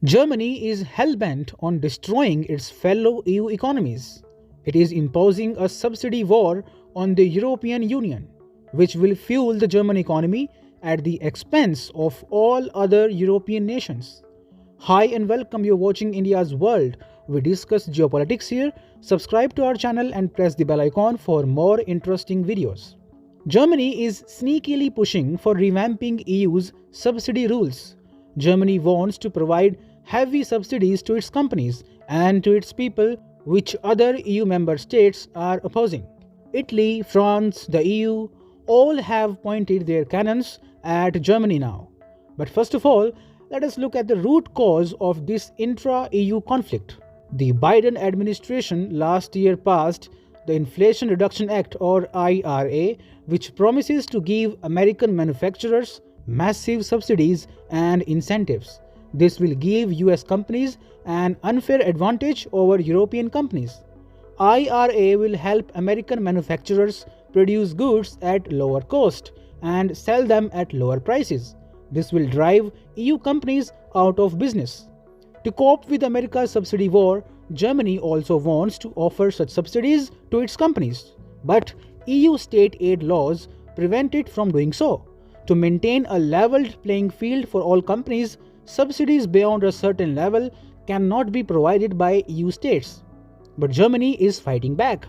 Germany is hell-bent on destroying its fellow EU economies. It is imposing a subsidy war on the European Union, which will fuel the German economy at the expense of all other European nations. Hi and welcome, you're watching India's World. We discuss geopolitics here. Subscribe to our channel and press the bell icon for more interesting videos. Germany is sneakily pushing for revamping EU's subsidy rules. Germany wants to provide heavy subsidies to its companies and to its people, which other EU member states are opposing. Italy, France, the EU all have pointed their cannons at Germany now. But first of all, let us look at the root cause of this intra-EU conflict. The Biden administration last year passed the Inflation Reduction Act or IRA, which promises to give American manufacturers massive subsidies and incentives. This will give US companies an unfair advantage over European companies. IRA will help American manufacturers produce goods at lower cost and sell them at lower prices. This will drive EU companies out of business. To cope with America's subsidy war, Germany also wants to offer such subsidies to its companies. But EU state aid laws prevent it from doing so. To maintain a leveled playing field for all companies, subsidies beyond a certain level cannot be provided by EU states. But Germany is fighting back.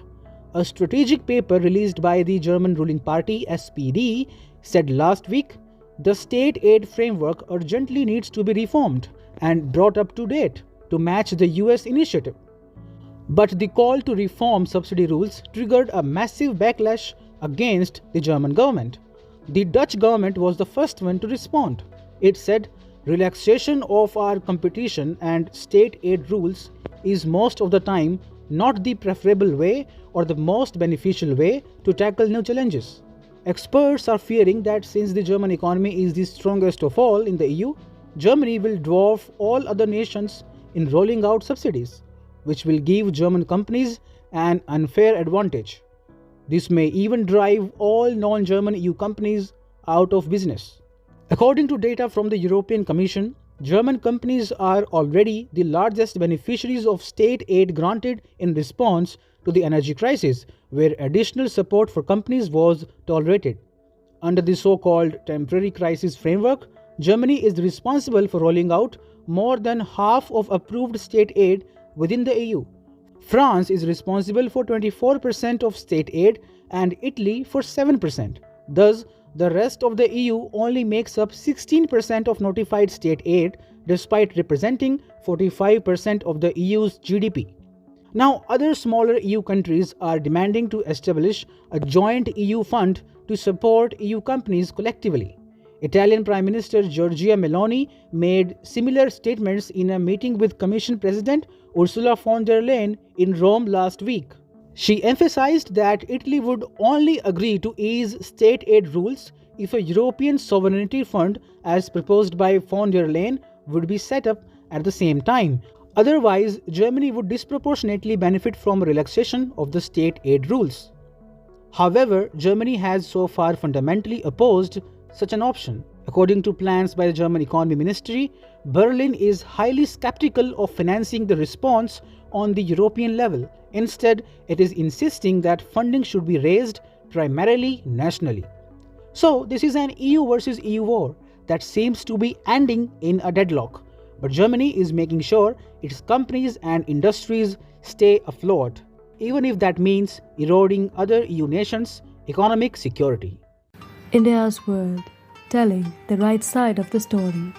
A strategic paper released by the German ruling party SPD said last week, the state aid framework urgently needs to be reformed and brought up to date to match the US initiative. But the call to reform subsidy rules triggered a massive backlash against the German government. The Dutch government was the first one to respond. It said, relaxation of our competition and state aid rules is most of the time not the preferable way or the most beneficial way to tackle new challenges. Experts are fearing that since the German economy is the strongest of all in the EU, Germany will dwarf all other nations in rolling out subsidies, which will give German companies an unfair advantage. This may even drive all non-German EU companies out of business. According to data from the European Commission, German companies are already the largest beneficiaries of state aid granted in response to the energy crisis, where additional support for companies was tolerated. Under the so-called temporary crisis framework, Germany is responsible for rolling out more than half of approved state aid within the EU. France is responsible for 24% of state aid and Italy for 7%. Thus, the rest of the EU only makes up 16% of notified state aid, despite representing 45% of the EU's GDP. Now, other smaller EU countries are demanding to establish a joint EU fund to support EU companies collectively. Italian Prime Minister Giorgia Meloni made similar statements in a meeting with Commission President Ursula von der Leyen in Rome last week. She emphasized that Italy would only agree to ease state aid rules if a European sovereignty fund, as proposed by von der Leyen, would be set up at the same time. Otherwise, Germany would disproportionately benefit from relaxation of the state aid rules. However, Germany has so far fundamentally opposed such an option. According to plans by the German Economy Ministry, Berlin is highly skeptical of financing the response on the European level. Instead, it is insisting that funding should be raised primarily nationally. So, this is an EU versus EU war that seems to be ending in a deadlock. But Germany is making sure its companies and industries stay afloat, even if that means eroding other EU nations' economic security. India's World, telling the right side of the story.